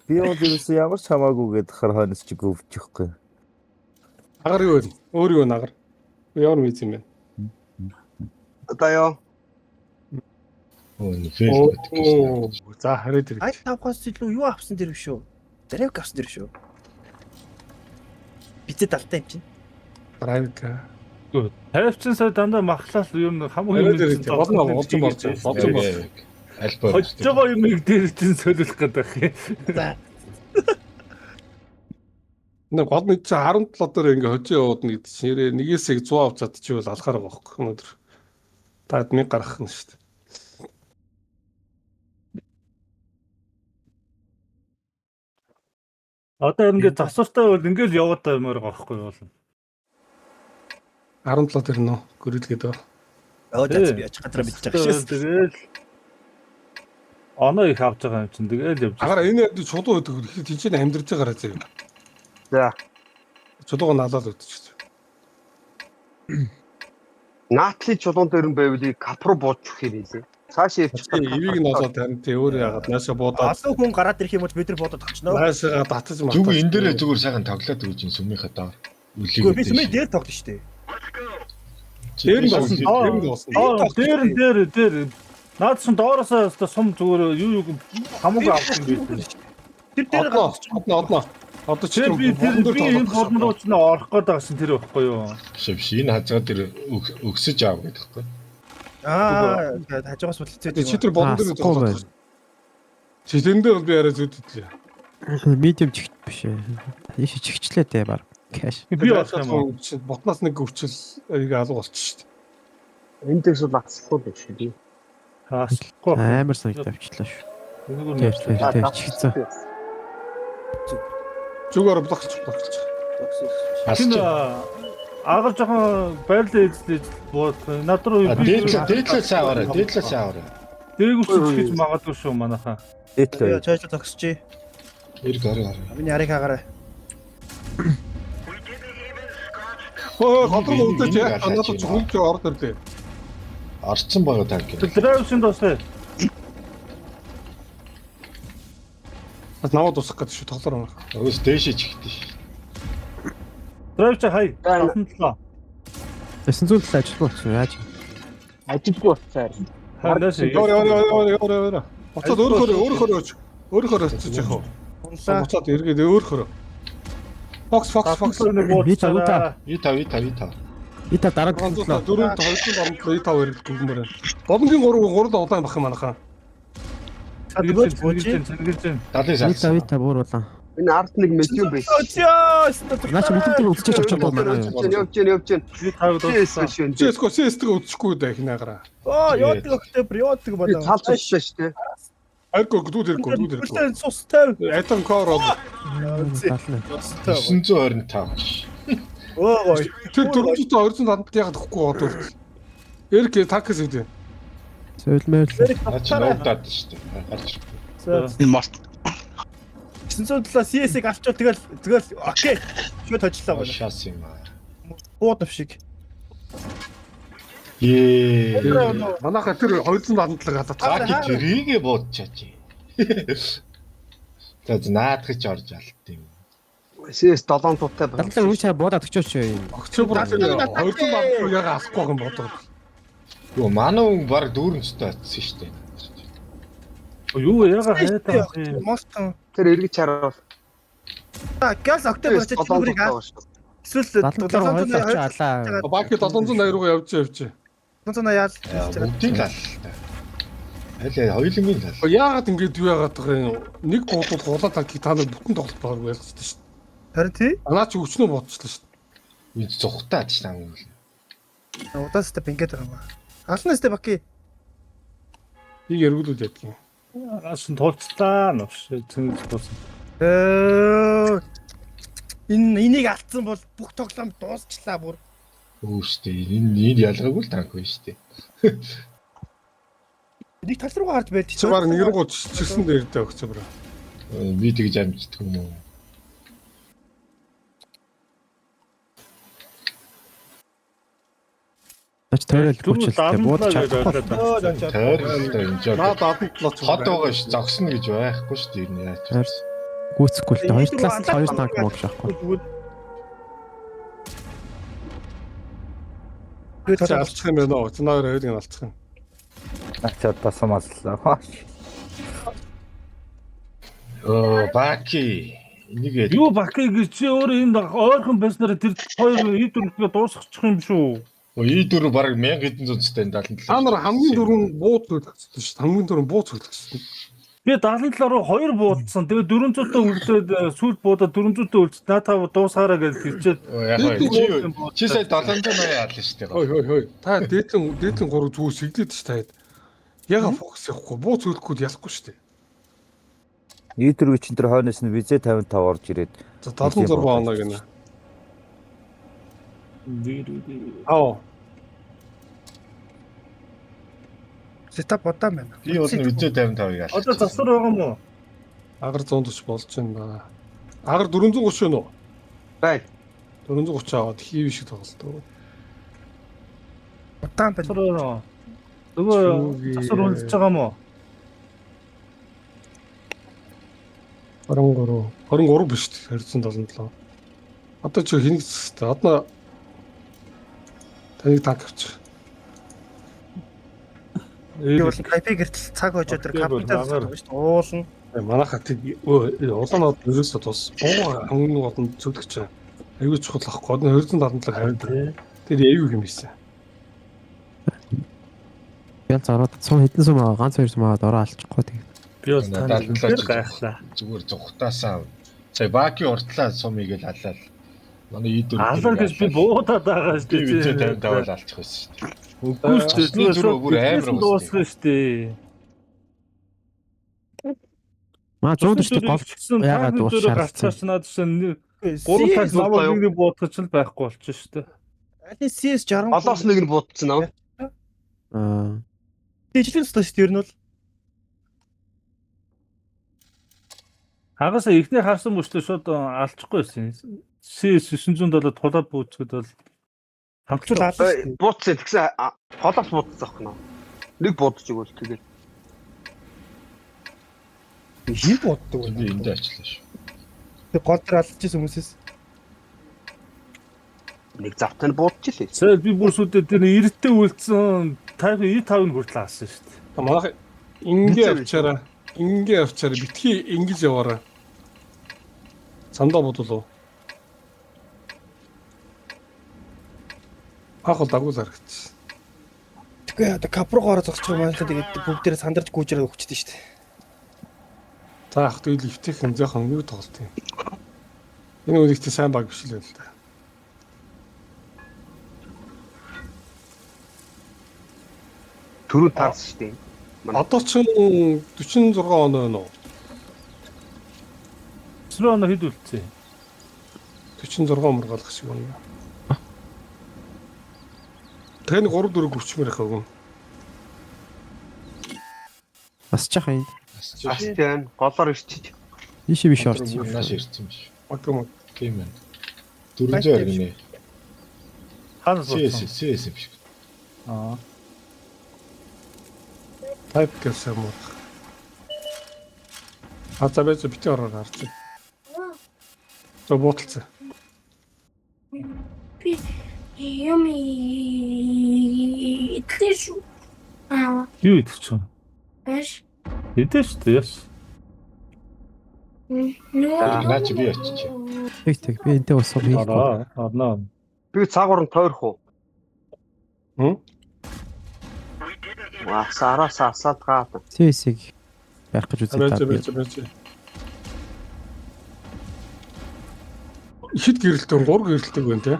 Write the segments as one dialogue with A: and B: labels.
A: Би бол ерөөсөө ямар ч хамаагүй гэдэг хойноос чи өвчихгүй.
B: Агаар юу вэ? Өөр юу нагар? Ямар виз юм бэ?
C: Одоо ёо.
B: За хараад ирэх.
D: Ай тавхаас илүү юу авсан дэр биш үү? Драйв авсан дэр биш үү? Бицээ далтай юм чинь.
B: Драйв.
E: Тавьчихсан сая дандаа махлал юм хамгийн
B: болно олж болж.
E: Альбом. Хожжоо юм дээр чинь солиулах гэдэг юм.
D: За.
B: Нэг гол нэг чи 17 дээр ингээ хожоо явуудна гэдэг чинь нэгээсээ 100 авч чадчихвал алхаар байгаа байхгүй өнөөдөр. Таад 1000 гаргах нь шүү дээ.
E: Одоо ингээд засвартай бол ингээл яваад юмэр байгаа байхгүй юу?
B: 17 дээр нөө гөрөлгээд байгаа.
D: Өөдөөс би очих гадраа битж байгаа шээс.
E: Тэгэл оноо их авч байгаа юм чинь тэгэл явж.
B: Агаар энэ чулуу өдөг ихэд тэнцэн амьдрж байгаараа зэрэг.
C: За.
B: Чулууг налаад өдчих.
C: Наатли чулуун дээр нь байвал капро буучих хэрэг лээ. Цаашаа явчих.
B: Эвийг нь олоод тань тий өөрөө яагаад наашаа буудаад.
D: Олон хүн гараад ирэх юм бол бид нар бодоод очно.
B: Наашаа татаж маа.
F: Зүг энэ дээрээ зүгээр сайхан тоглоод өгч юм сүмийнхаа доор.
D: Үгүй би сүмээ дээр тоглоно шүү дээ.
B: Дээр нь болсон.
E: Дээр. Наад чинь доороосоо сум зүгээр юу хамаагүй авсан байх.
D: Тэр дээр
B: одно. Одоо чи
E: би энэ болмор ч нэ орох гээд байгаа шин тэр байхгүй юу?
F: Биш энэ хажгаа тэр өгсөж аав гэдэг хэвгүй.
D: ингээд хажуугаас үлдээд
B: чи тэр болон дээр тоглож. Чи тэндээ бол би арай зүтгэлээ.
G: Медиум чигт биш ээ. Ийш чигчлээ дээ баг. Кэш.
E: Би болох юм уу?
B: Ботноос нэг өвчл ийг алга болчих шүү дээ.
C: Энд тэгс бол ацхгүй биш үү?
E: Хааслахгүй.
G: Амар санагт авчлаа шүү. Тэр чигцээ.
B: Зүгээр блокч.
E: Асч. Агаар жоохон байрлал эзлэж бод. Над руу
F: дээдлээ цаагаараа.
E: Дээгүүс гэж магадгүй шүү манайхаа.
D: Дээдлээ. Чойж тогсчи.
F: Эрг арай.
D: Миний яриг хаагаарай.
B: Ходрол өвдөж яа. Надад ч хүнч орд ирлээ.
F: Орцсон байгаа таг.
E: Драйвшин доосээ.
B: Бас наваад усах гэдэг шүү тоглоор байна.
F: Өөс дээшээ чихдээ шүү.
E: Драйвч хай. 77.
G: 900 ажиллах болчих яаж.
C: Ажилгүй болцоор.
E: Ханаас
B: Яа. Буцаад өөрөөр очиж яах вэ? Буцаад эргээд өөрөөр. Фокс.
G: Ита дараа
B: 4 2 5 эргэлт гүмээр байна. Боломжийн 3 улаан бах юм манайхаа.
G: Ита бууруулаа.
C: Энэ арт нэг медиум байс.
G: Наач мэддэг үзчих очиж байгаа маань.
C: Явж гин.
B: CS:GO үзчихгүй дээ хинаагаараа.
D: Яадаг октябр яадаг болоо.
C: Цалж өссөн шүү дээ.
B: Айрко дүүд.
D: Сус тав.
B: Атом кор.
F: 925.
D: Оо.
B: Тэр 400 ягаад гэхгүй бодвол. Эрк такс үү.
G: Сөөлмөр.
F: Ачаадад шүү дээ. Гарч ирэхгүй.
D: Энэ мост 907 CS-ийг авчвал тэгэл окей. Шууд хожлоо байна.
F: Шас юм аа.
D: Буудав шиг.
B: Манайха тэр 277 гадаад.
F: Гааки тэрийгэ буудчаач. За наадах ч орж алт юм.
C: CS 7 туутай байна.
G: Дадлаа үе цаа буудаад өчөөч юм.
B: Октябр 277 яга асахгүй юм бодоо.
F: Юу манай хүн баг дүүрэнцтэй атсан шүү дээ.
E: Юу яга хайдаа.
D: Мостон.
C: Тэр эргэж харуул.
D: Газ октябр очиж түүрийг эсвэл
G: 700 алаа.
B: Баки 780 руу явж.
D: 780 яал.
F: Бүгдийг л аль хоёулынгийн л.
B: Яагаад ингэж юу яагаад байгаа юм? Нэг буудал гулаа танки та нар бүтэн тоглолт байгааг байлгацдаг шүү дээ.
D: Харин тий?
B: Анаа ч өчнөө бодчихлоо шүү дээ.
F: Үнд зүхтаач таа юм.
D: Удаастай пингээд байгаа юм аа. Алнастай баки.
B: Ийг эргүүлээд яддаг юм.
E: Асан тулцлаа нөш цэнгэл тулсан.
D: Энийг алдсан бол бүх тоглоом дуусчлаа бүр.
F: Өөштэй энэ ялгаагүй л танк байна шүү дээ.
D: Нэг тал руу гарч байд.
B: Чи баг нэг рүү чирсэн дээр дээ Октябр.
F: Би тэгж амждаг юм уу?
G: Ач тойрол хүчтэй бууд чадахгүй.
F: Тойрлолтой энэ жоо.
B: Наад олон талаач.
F: Хот байгаа ш зогсно гэж байхгүй шүү дээ. Энэ яаж.
G: Гүцэхгүй л дээ. Хоёр талаас нь хоёр танк мог шахахгүй.
B: Тэгээд алцах юм байна уу? Цэнээр хоёрыг алцах юм.
A: Ачаата самаслаа.
F: Баки энийг
E: Юу Баки гэж чи өөр энэ ойрхон байснараа тэр хоёр идүрхгээ дуусгачих юм шүү.
F: И4 бараг 1000 хэдэн зүйтэй 77.
B: Та нар хамгийн дөрөв бууз төлөвлөсөн шүү. Хамгийн дөрөв бууз төлөвлөсөн.
E: Би 77 руу 2 буудсан. Тэгээд 400-тэй үлдээд сүүл буудаа 400-тэй үлдсэн. Та дуусаараа гэж хэлчихэд
F: Чи сая 780 яалаа шүү дээ.
B: Хой. Та дээдлэн 3 зүг сэгдээд ш таад. Яга фокус явахгүй. Бууз төлөхгүй ялахгүй шүү дээ.
A: И4 чинь тэр хойноос нь визэ 55 орж ирээд.
B: За 76 оноо гинэ. Аа.
D: Сетап удаан байна.
F: Би бол үзээ 55-ыг яалаа.
E: одоо засвар байгаа юм уу?
B: Агар 140 болж байна. Агар 430 байна уу?
C: Бай.
B: 430 аваад хийв шиг тоглолтоо.
D: Удаан байна.
E: Засвар. Нөгөө засвар үлдэж байгаа юм уу?
B: 23 биш үү? 277. Одоо чи хэнийг зүстэй? Одоо таныг танк авчих.
D: Би бол кайпи гэртэл цаг хожоо тэр капитал шүү дээ. Уулна.
B: Манайха тэг улаанууд ерөөсөө тус хамгийн олон зөвлөгч. Аюу чухал ахгүй. 277 харин тэр аюу юм ийсэн.
G: Ял зараад сум хэдэн сум аа ганц хоёр сум аа дороо алчихгүй тэг.
E: Би бас тань гайхлаа.
F: Зүгээр зүгтаасаа. Сая Баки уртлаа сумыг л аллаа. Манай И4
E: Алар гэж би буудаад байгаа шүү
F: дээ. Үзээ
E: дээ.
F: 55 л алчих байсан шүү дээ.
E: Үгүй шүү дээ.
F: Зүгээр бүр амар
E: дуусгах шүү дээ.
G: Маа 140 голч яагаад дуусчихсан?
E: Гацаач надад чинь 3 цаг намайг нэг буудах ч байхгүй болчих шүү дээ.
D: Али CS 60.
C: Олоос нэг нь буудсан аа.
D: Дижитал стас тэр нь бол
E: Хагасаа ихний харсан мөчлөө шууд алчихгүй байсан. CS 970 тулаад бууцгэд бол хамтчул алсан.
C: Буудсан тэгсэн холоос буудсан ахгүй наа. Нэг буудаж игэл тэгээд.
D: хин боддог
F: Би энд ачлаа шүү.
D: Тэг гол төр алдчихсан хүмүүсээс.
C: Нэг завтай нь буудаж илээ.
E: Сая би бүр сүдээ тэр эрттэй үлдсэн 50 нь хүртэл алсан шүү дээ.
B: Манайха ингээ авчаараа битгий ингэж яваараа. Сандаа бодвол. Ахал дагуулаар гэж.
D: Тэгвэл одоо капрогоор зогсчих юм байна. Тэгээд бүгдээрээ сандарч гүйжрээ өгчтэй шүү дээ.
B: За ах тэгэл ивтэх юм жоохон юу тоглолт юм. Энэ үеигт сайн баг биш л байл та.
C: Түрүү таарсан шүү дээ.
B: Одоо ч 46 оноо байна уу?
E: Сөрөө оноо хэд үлдсэн?
B: 46 мөргалах шиг байна. Таны 3-4 гүрчмэр хаагүй.
G: Бас чаха энэ.
C: Астен голоор ирчих.
G: Ийшээ биш орсон.
F: Нааш ирсэн биш.
B: Окей.
F: Тийм байна. 400 гинэ.
E: Хаанаас болсон?
F: CS биш.
E: Аа.
B: Тайп гэсэн юм уу? За байж бити ороор харж. За бодлцоо.
H: Би юм итгэж
E: Юу идэх чинь?
H: Эш.
E: Идэх шүү дээ.
F: Наач би очиж.
G: Тэг би энтэй усуу хийх.
E: Орноо.
C: Би цаагуур нь тойрох уу? Сараас асаад гаад.
G: CS-ийг байх гэж үзээ та.
B: Ихэд гэрэлтэй 3 гэрэлтэй байна те.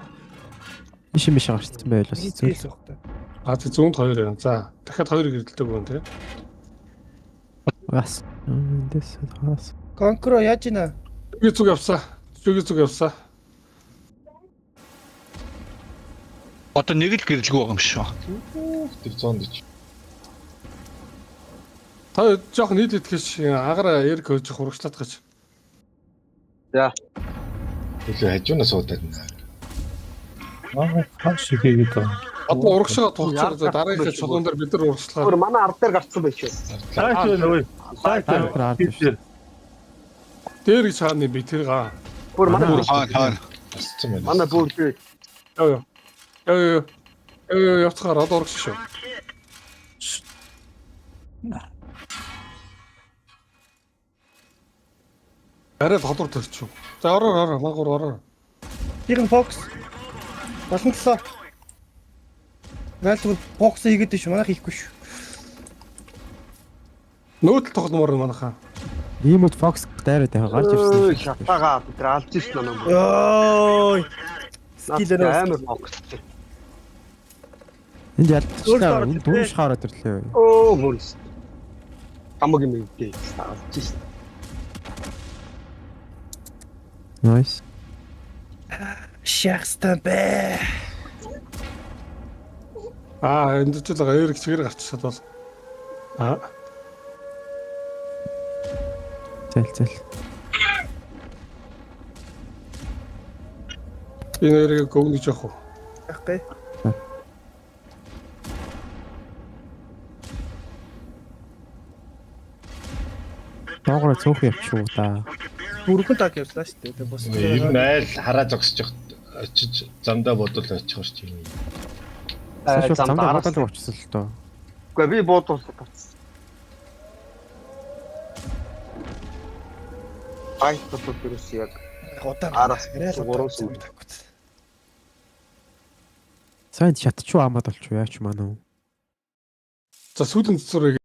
G: Ийшээ биш гарчсан байл бас.
D: CS багтаа.
B: Тэг 102 байна. За дахиад 2 гэрэлтэй байна те.
G: Бас. Дэс хаас.
D: Конкро яаж ийна?
B: Зүг явсаа.
I: Одоо нэг л гэрэлгүй байгаа юм шүү.
F: Тэр 140.
B: Та жоохон нийлээд гэж агаар яриг хөөж хурагчлаад гэж.
C: За.
F: Илүү хажуунаас уудаад байна.
E: Аа, хаа шиг хийгээд байгаа.
B: Одоо урагшаа тулчаар дараагийнхаа чулуун дээр бид нар урагшлахаар
C: Өөр манай ард дээр гарцсан байж шүү.
E: Сайт байна уу? Сайт байна.
B: дээр гэж хааны би тэр гаа.
C: Өөр манай
I: Хаана.
F: Асцсан байна.
C: манай бүр дээ.
B: Яа явцгаар одоо урагш шүү. Арай тодор төрчих. За ороо магуур ороо.
D: Хигэн фокс. Болон талаа. Найл фокс хийгээд шүү. Манайх хийхгүй шүү.
B: Нөөдөл тогломоор манайхаа.
G: Ийм бол Fox дайраад байгаа гарч ирсэн.
C: Шатаага бид нар алж ирсэн юм.
D: Йой. Скилэр
C: Амар бокс.
G: Энд ялцчихлаа. Энэ дүүш хараад ирлээ.
C: Оо мөрс. Хамаг юм дээ. Алж ирсэн.
G: Nice.
D: шахстан бэ.
B: Энд ч л Эрик чигээр гарчихсад бол.
G: Зэл.
B: Энэ Эрик гомж жоох уу?
D: Яахгүй.
G: Доогоор цөөх явчих уу та.
D: Бүрхэн таг явлаа шүү дээ. Бос.
F: Ер нь айл хараа зогсож очиж замдаа бодвол очихор ч юм.
G: Сашгүй замдаа бодол очсон л доо.
C: Үгүй би бодуулсан тавцсан. Ай тотод юус яг
D: Удаан
C: араас гурван сүм.
G: Сайн шатчуу амаад болчих яач маань уу.
B: За сүүлийн цэцүүрийг